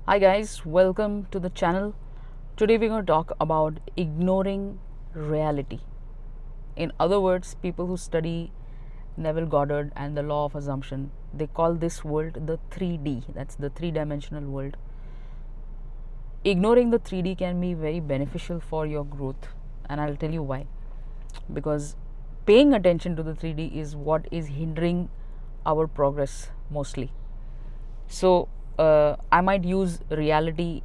Hi guys, welcome to the channel. Today we're going to talk about ignoring reality. In other words, people who study Neville Goddard and the law of assumption, they call this world the 3D. That's the three-dimensional world. Ignoring the 3D can be very beneficial for your growth, and I'll tell you why. Because paying attention to the 3D is what is hindering our progress mostly. So I might use reality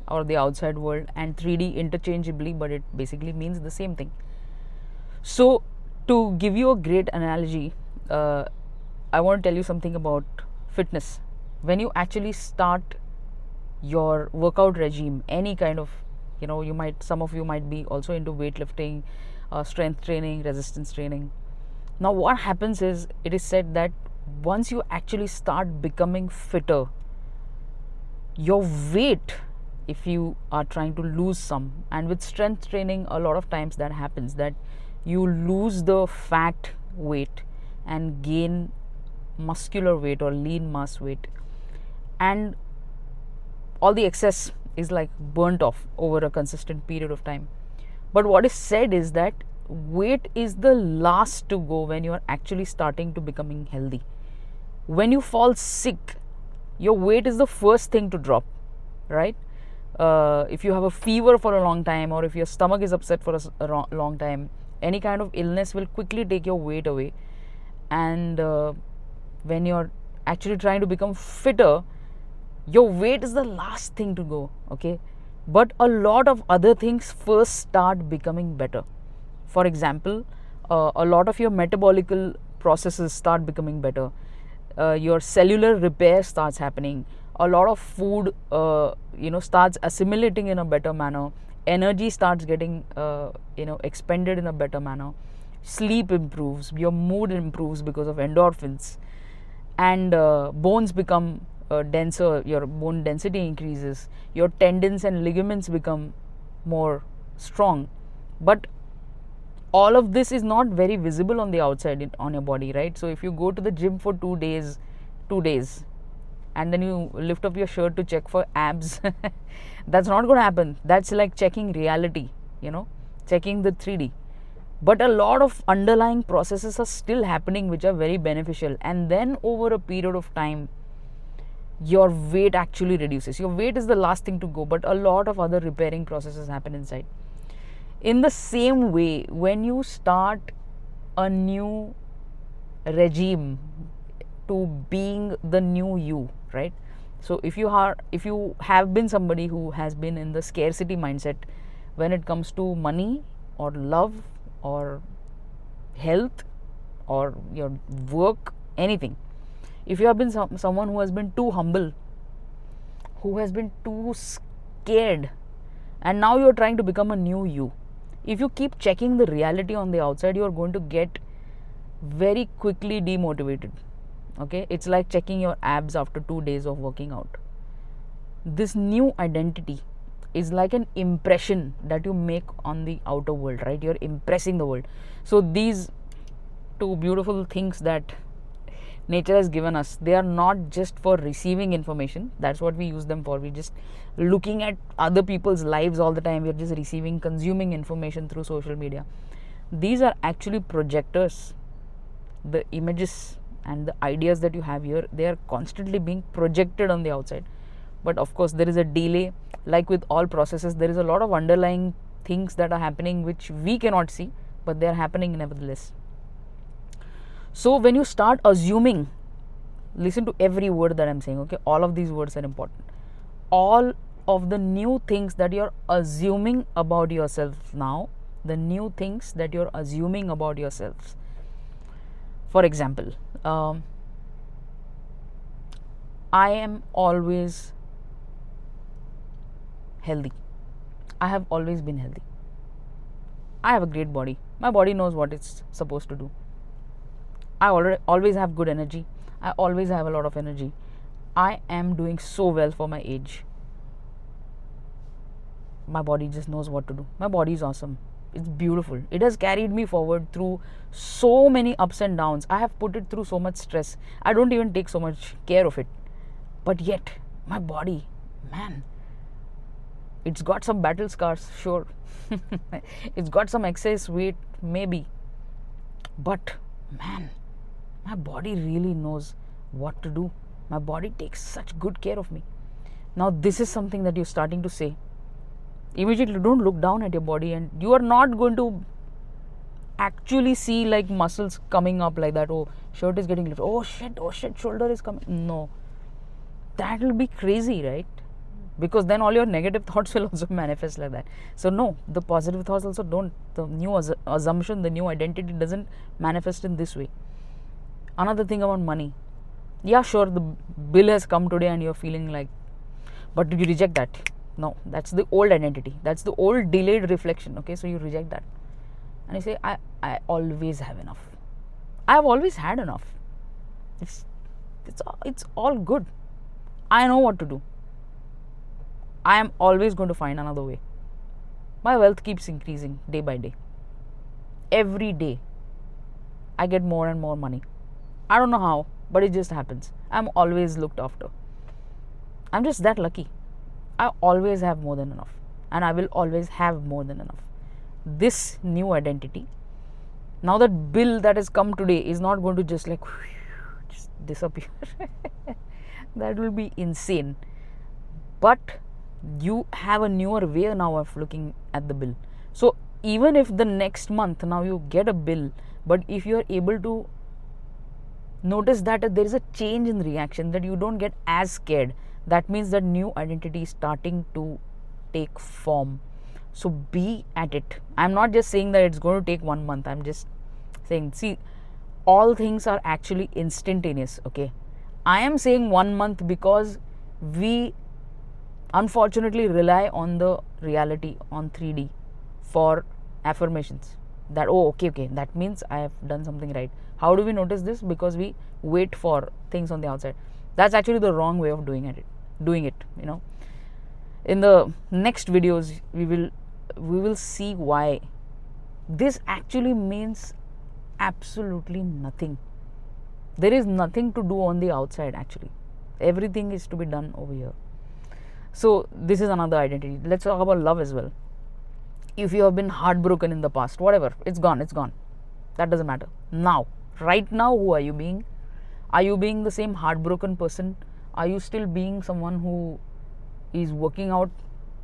or the outside world and 3D interchangeably, but it basically means the same thing. So to give you a great analogy, I want to tell you something about fitness. When you actually start your workout regime, any kind of, some of you might be also into weightlifting, strength training, resistance training. Now what happens is, it is said that once you actually start becoming fitter, your weight, if you are trying to lose some, and with strength training a lot of times that happens, that you lose the fat weight and gain muscular weight or lean mass weight, and all the excess is like burnt off over a consistent period of time. But what is said is that weight is the last to go when you are actually starting to becoming healthy. When you fall sick, your weight is the first thing to drop, right? If you have a fever for a long time, or if your stomach is upset for a long time, any kind of illness will quickly take your weight away. And when you're actually trying to become fitter, your weight is the last thing to go, okay? But a lot of other things first start becoming better. For example, a lot of your metabolical processes start becoming better. Your cellular repair starts happening. A lot of food starts assimilating in a better manner. Energy starts getting expended in a better manner. Sleep improves, your mood improves because of endorphins, and bones become denser, your bone density increases, your tendons and ligaments become more strong. But all of this is not very visible on the outside on your body, right? So if you go to the gym for 2 days, and then you lift up your shirt to check for abs, that's not going to happen. That's like checking reality, checking the 3D. But a lot of underlying processes are still happening which are very beneficial, and then over a period of time your weight actually reduces. Your weight is the last thing to go, but a lot of other repairing processes happen inside. In the same way, when you start a new regime to being the new you, right? So if you have been somebody who has been in the scarcity mindset when it comes to money or love or health or your work, anything, if you have been someone who has been too humble, who has been too scared, and now you're trying to become a new you, if you keep checking the reality on the outside, you are going to get very quickly demotivated, okay? It's like checking your abs after 2 days of working out. This new identity is like an impression that you make on the outer world, right? You're impressing the world. So these two beautiful things that nature has given us, they are not just for receiving information. That's what we use them for. We're just looking at other people's lives all the time. We're just consuming information through social media. These are actually projectors. The images and the ideas that you have here, they are constantly being projected on the outside. But of course there is a delay. Like with all processes, there is a lot of underlying things that are happening which we cannot see, but they are happening nevertheless. So when you start assuming, listen to every word that I'm saying, okay? All of these words are important. All of the new things that you're assuming about yourself now, the new things that you're assuming about yourselves. For example, I am always healthy. I have always been healthy. I have a great body. My body knows what it's supposed to do. I always have good energy. I always have a lot of energy. I am doing so well for my age. My body just knows what to do. My body is awesome. It's beautiful. It has carried me forward through so many ups and downs. I have put it through so much stress. I don't even take so much care of it. But yet, My body, man, it's got some battle scars, sure. It's got some excess weight, maybe. But man, my body really knows what to do. My body takes such good care of me. Now, this is something that you're starting to say. Immediately, don't look down at your body, and you are not going to actually see like muscles coming up like that. Oh, shirt is getting lifted. Oh shit, shoulder is coming. No, that will be crazy, right? Because then all your negative thoughts will also manifest like that. So no, the positive thoughts also don't. The new assumption, the new identity doesn't manifest in this way. Another thing about money. Yeah, sure, the bill has come today and you're feeling like, but did you reject that? No, that's the old identity. That's the old delayed reflection. Okay, so you reject that. And you say, I always have enough. I have always had enough. It's all good. I know what to do. I am always going to find another way. My wealth keeps increasing day by day. Every day, I get more and more money. I don't know how, but it just happens. I'm always looked after. I'm just that lucky. I always have more than enough. And I will always have more than enough. This new identity, now that bill that has come today is not going to just like just disappear. That will be insane. But you have a newer way now of looking at the bill. So even if the next month now you get a bill, but if you are able to notice that there is a change in reaction, that you don't get as scared, that means that new identity is starting to take form. So be at it. I'm not just saying that it's going to take 1 month. I'm just saying, see, all things are actually instantaneous. Okay, I am saying 1 month because we unfortunately rely on the reality, on 3D for affirmations that, oh, okay, that means I have done something right. How do we notice this? Because we wait for things on the outside. That's actually the wrong way of doing it. In the next videos, we will see why this actually means absolutely nothing. There is nothing to do on the outside actually. Everything is to be done over here. So this is another identity. Let's talk about love as well. If you have been heartbroken in the past, whatever, it's gone. That doesn't matter. Now, right now, who are you being? Are you being the same heartbroken person? Are you still being someone who is working out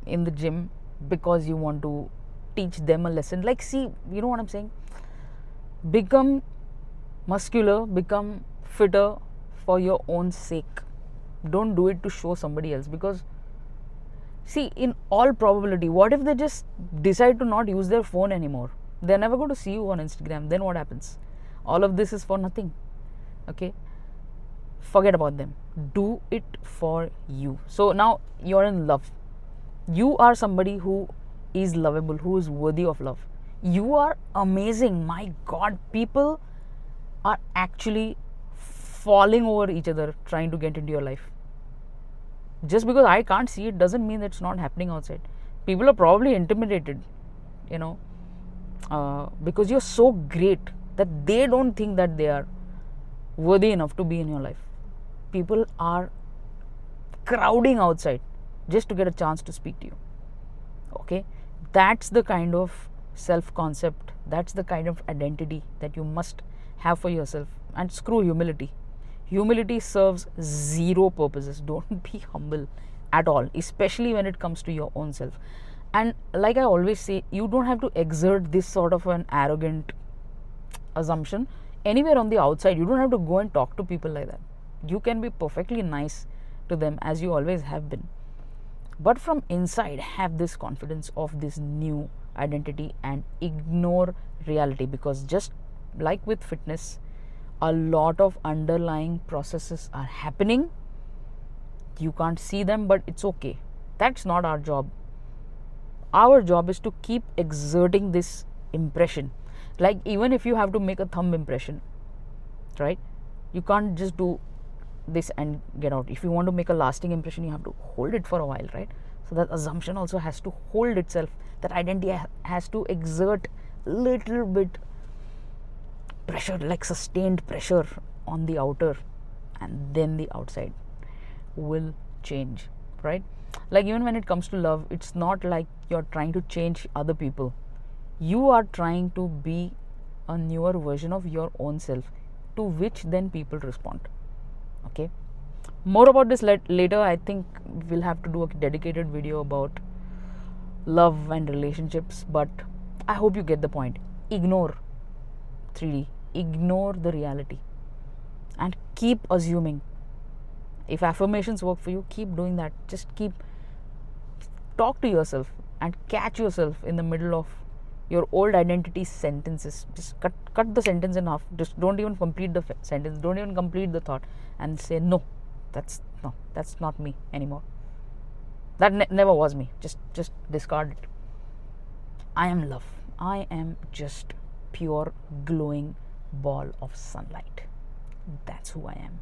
in the gym because you want to teach them a lesson? Like, see, you know what I'm saying? Become muscular, become fitter for your own sake. Don't do it to show somebody else, because see, in all probability, what if they just decide to not use their phone anymore? They're never going to see you on Instagram. Then what happens? All of this is for nothing. Okay, forget about them. Do it for you. So now you're in love. You are somebody who is lovable, who is worthy of love. You are amazing. My God, people are actually falling over each other trying to get into your life. Just because I can't see it doesn't mean it's not happening outside. People are probably intimidated, because you're so great that they don't think that they are worthy enough to be in your life. People are crowding outside just to get a chance to speak to you. Okay, that's the kind of self-concept, that's the kind of identity that you must have for yourself. And screw humility. Humility serves zero purposes. Don't be humble at all, especially when it comes to your own self. And like I always say, you don't have to exert this sort of an arrogant assumption anywhere on the outside. You don't have to go and talk to people like that. You can be perfectly nice to them as you always have been. But from inside, have this confidence of this new identity and ignore reality, because just like with fitness, a lot of underlying processes are happening. You can't see them, but it's okay. That's not our job. Our job is to keep exerting this impression. Like, even if you have to make a thumb impression, right? You can't just do this and get out. If you want to make a lasting impression, you have to hold it for a while, right? So that assumption also has to hold itself. That identity has to exert little bit pressure, like sustained pressure on the outer, and then the outside will change, right? Like even when it comes to love, it's not like you're trying to change other people. You are trying to be a newer version of your own self, to which then people respond. Okay, more about this later. I think we'll have to do a dedicated video about love and relationships, but I hope you get the point. Ignore 3D, ignore the reality, and keep assuming. If affirmations work for you, keep doing that. Just keep talk to yourself and catch yourself in the middle of your old identity sentences. Just cut the sentence in half. Just don't even complete the sentence. Don't even complete the thought, and say no. That's not me anymore. That never was me. Just discard it. I am love. I am just pure glowing ball of sunlight. That's who I am.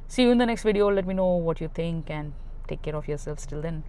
See you in the next video. Let me know what you think and take care of yourselves till then.